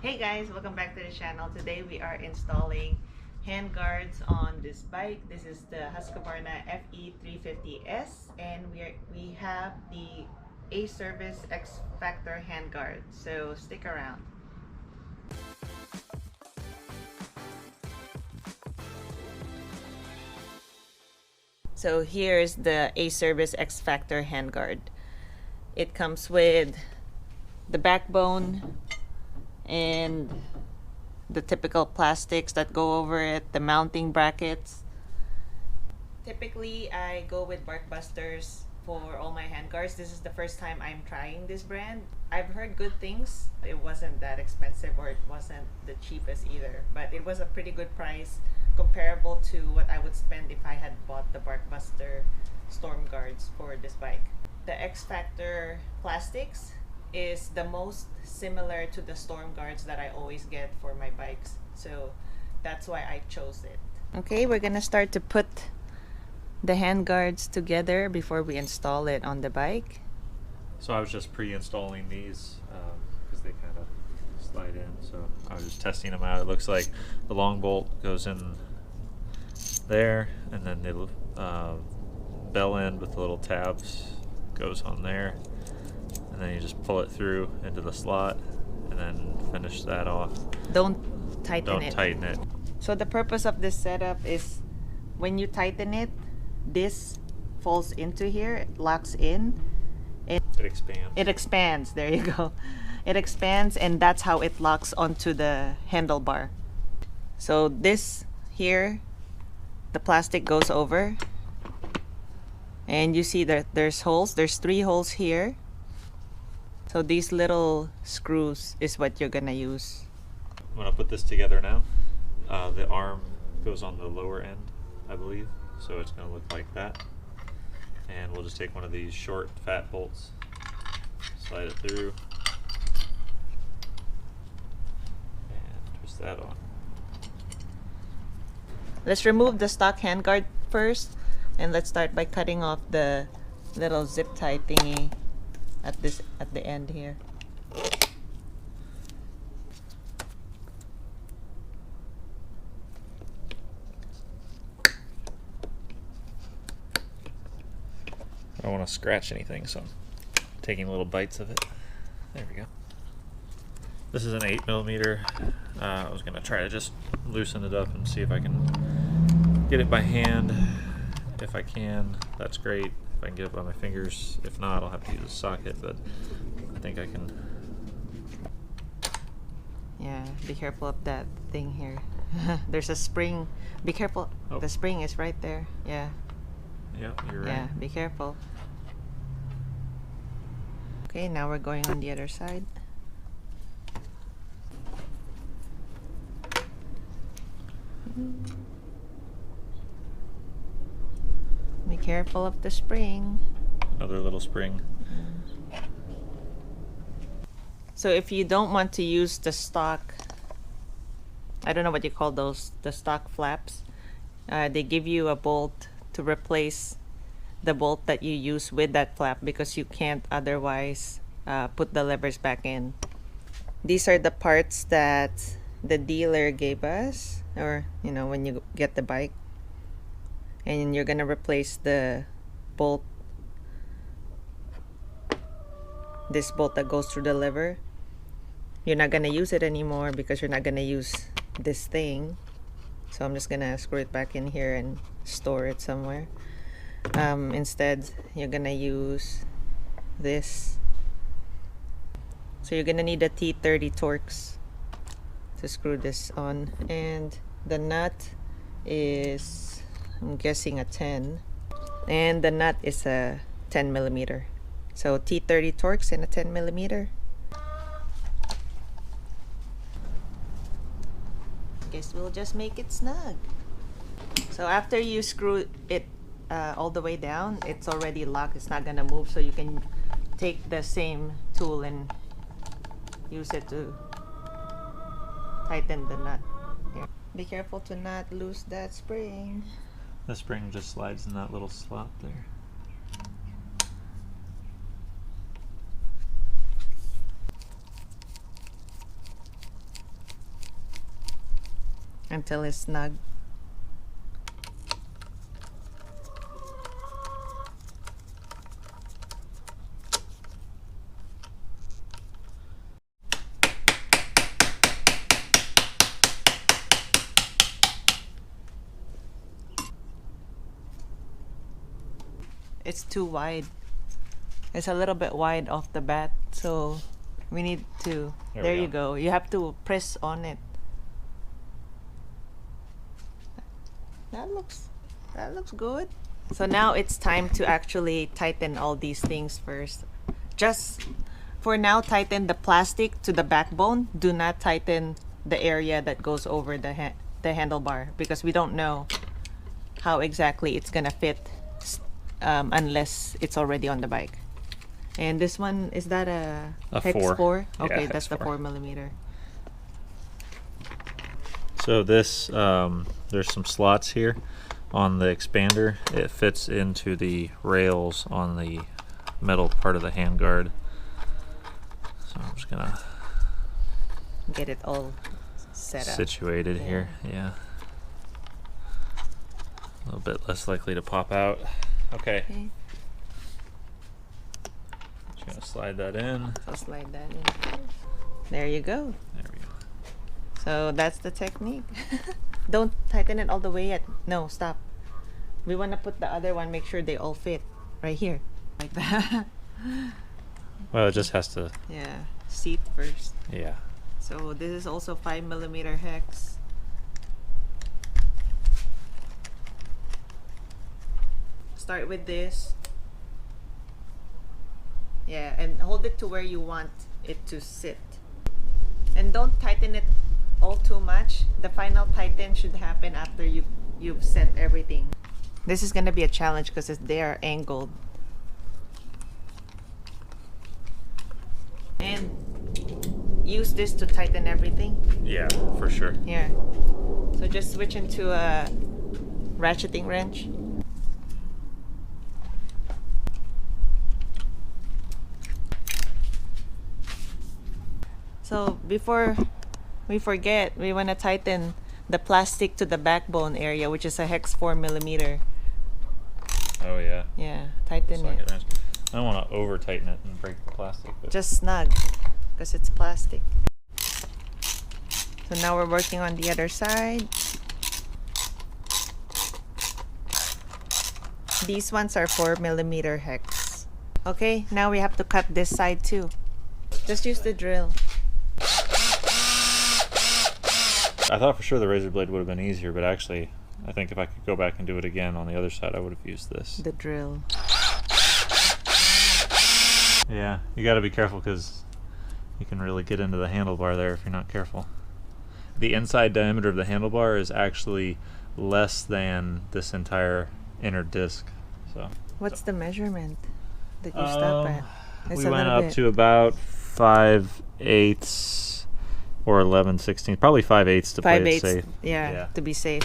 Hey guys, welcome back to the channel. Today we are installing hand guards on this bike. This is the Husqvarna FE350S and we have the Acerbis X Factor hand guard. So stick around. So here's the Acerbis X Factor hand guard. It comes with the backbone and the typical plastics that go over it, the mounting brackets. Typically, I go with Barkbusters for all my handguards. This is the first time I'm trying this brand. I've heard good things. It wasn't that expensive, or it wasn't the cheapest either, but it was a pretty good price comparable to what I would spend if I had bought the Barkbuster Storm Guards for this bike. The X Factor plastics is the most similar to the Storm Guards that I always get for my bikes, so that's why I chose it. Okay, we're gonna start to put the hand guards together before we install it on the bike. So I was just pre-installing these because they kind of slide in, so I was just testing them out. It looks like the long bolt goes in there, and then the bell end with the little tabs goes on there, and then you just pull it through into the slot and then finish that off. Don't tighten it. So the purpose of this setup is when you tighten it, this falls into here, it locks in, and it expands. There you go. It expands, and that's how it locks onto the handlebar. So this here, the plastic goes over, and you see that there's holes. There's 3 holes here. So these little screws is what you're gonna use. I'm gonna put this together now. The arm goes on the lower end, I believe, so it's gonna look like that. And we'll just take one of these short, fat bolts, slide it through, and twist that on. Let's remove the stock handguard first, and let's start by cutting off the little zip tie thingy at the end here. I don't want to scratch anything, so I'm taking little bites of it. There we go. This is an 8mm. I was going to try to just loosen it up and see if I can get it by hand. If I can, that's great. If I can get it by my fingers. If not, I'll have to use a socket, but I think I can. Yeah, be careful of that thing here. There's a spring. Be careful. Oh. The spring is right there. Yeah. Yeah, you're right. Yeah, be careful. Okay, now we're going on the other side. Be careful of the spring. Another little spring. So if you don't want to use the stock, I don't know what you call those, the stock flaps, they give you a bolt to replace the bolt that you use with that flap, because you can't otherwise put the levers back in. These are the parts that the dealer gave us, or when you get the bike, and you're gonna replace the bolt, this bolt that goes through the lever. You're not gonna use it anymore because you're not gonna use this thing, so I'm just gonna screw it back in here and store it somewhere. Instead, you're gonna use this. So you're gonna need a T30 Torx to screw this on, and the nut is, I'm guessing, a 10, and the nut is a 10mm. So T30 Torx and a 10mm. Guess we'll just make it snug. So after you screw it all the way down, it's already locked. It's not gonna move, so you can take the same tool and use it to tighten the nut. Here. Be careful to not lose that spring. The spring just slides in that little slot there. until it's snug. It's too wide. It's a little bit wide off the bat, so we need to. There you go. You have to press on it. That looks good. So now it's time to actually tighten all these things first. Just for now, tighten the plastic to the backbone. Do not tighten the area that goes over the handlebar, because we don't know how exactly it's gonna fit unless it's already on the bike. And this one, is that a hex 4? Okay, yeah, that's the 4mm. So this, there's some slots here on the expander. It fits into the rails on the metal part of the handguard. So I'm just gonna get it all set up. Situated here, yeah. A little bit less likely to pop out. Okay. Just gonna slide that in. So slide that in. There you go. There we go. So that's the technique. Don't tighten it all the way yet. No, stop. We want to put the other one, make sure they all fit right here. Like that. Well, it just has to... Yeah, seat first. Yeah. So this is also 5mm hex. Start with this. Yeah, and hold it to where you want it to sit. And don't tighten it all too much. The final tighten should happen after you've set everything. This is gonna be a challenge because they are angled. And use this to tighten everything. Yeah, for sure. Yeah. So just switch into a ratcheting wrench. So before we forget, we want to tighten the plastic to the backbone area, which is a hex 4mm. Oh yeah. Yeah, tighten it. I don't want to over tighten it and break the plastic. But just snug, because it's plastic. So now we're working on the other side. These ones are 4mm hex. Okay, now we have to cut this side too. Just use the drill. I thought for sure the razor blade would have been easier, but actually, I think if I could go back and do it again on the other side, I would have used this. The drill. Yeah, you got to be careful because you can really get into the handlebar there if you're not careful. The inside diameter of the handlebar is actually less than this entire inner disc. So. What's the measurement that you stop at? We went up to about 5/8 or 11/16, probably 5/8 to play it safe. Yeah, to be safe.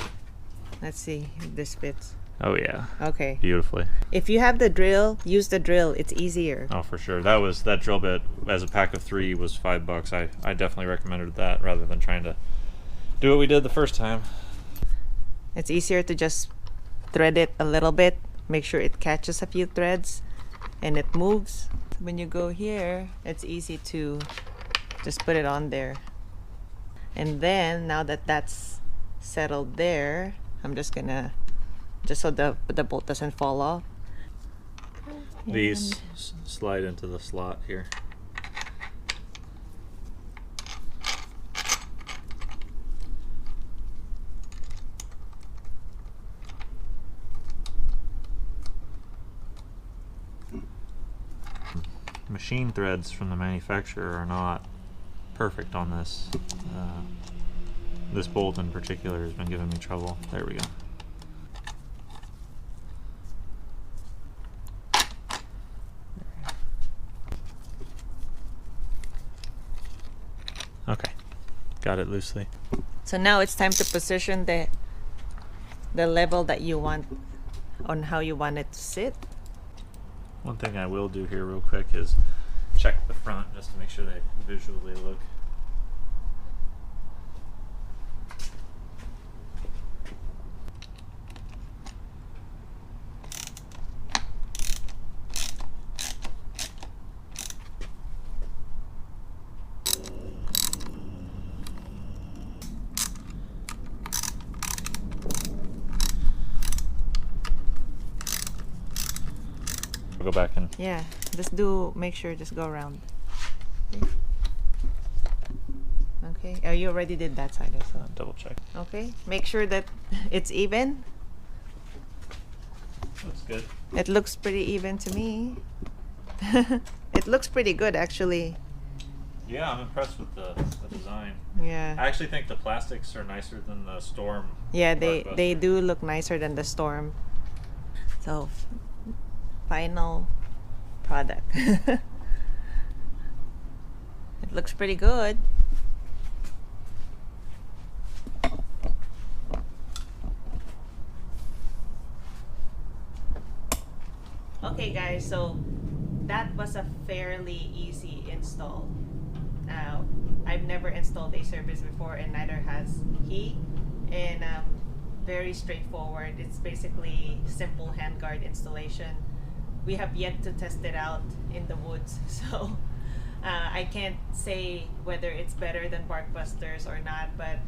Let's see if this fits. Oh yeah. Okay. Beautifully. If you have the drill, use the drill. It's easier. Oh, for sure. That drill bit as a pack of 3 was $5. I definitely recommended that rather than trying to do what we did the first time. It's easier to just thread it a little bit, make sure it catches a few threads, and it moves. When you go here, it's easy to just put it on there. And then now that that's settled there, I'm just gonna, just so the bolt doesn't fall off. These slide into the slot here. Machine threads from the manufacturer are not perfect on this. This bolt in particular has been giving me trouble. There we go. Okay, got it loosely. So now it's time to position the level that you want on how you want it to sit. One thing I will do here real quick is check the front just to make sure they visually look. go back and. Yeah, make sure, just go around. Okay, oh, you already did that side as well. Double check. Okay, make sure that it's even. Looks good. It looks pretty even to me. It looks pretty good, actually. Yeah, I'm impressed with the design. Yeah. I actually think the plastics are nicer than the Storm. Yeah, they Barkbuster. do look nicer than the Storm. So, final product. It looks pretty good. Okay guys, so that was a fairly easy install. I've never installed Acerbis before, and neither has he. And very straightforward. It's basically simple handguard installation. We have yet to test it out in the woods, so I can't say whether it's better than Barkbusters or not, but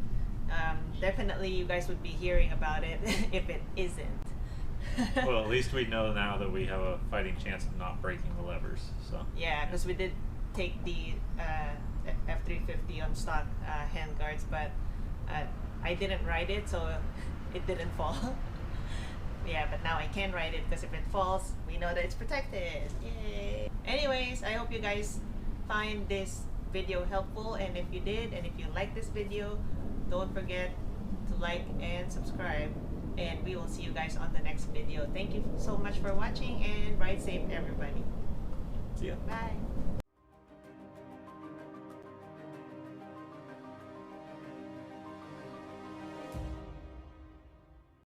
definitely you guys would be hearing about it if it isn't. Well, at least we know now that we have a fighting chance of not breaking the levers. So. Yeah, because we did take the F350 on stock handguards, but I didn't ride it, so it didn't fall. Yeah, but now I can ride it because if it falls, we know that it's protected. Yay! Anyways, I hope you guys find this video helpful, and if you did, and if you like this video, don't forget to like and subscribe, and we will see you guys on the next video. Thank you so much for watching, and ride safe, everybody. See ya. Bye.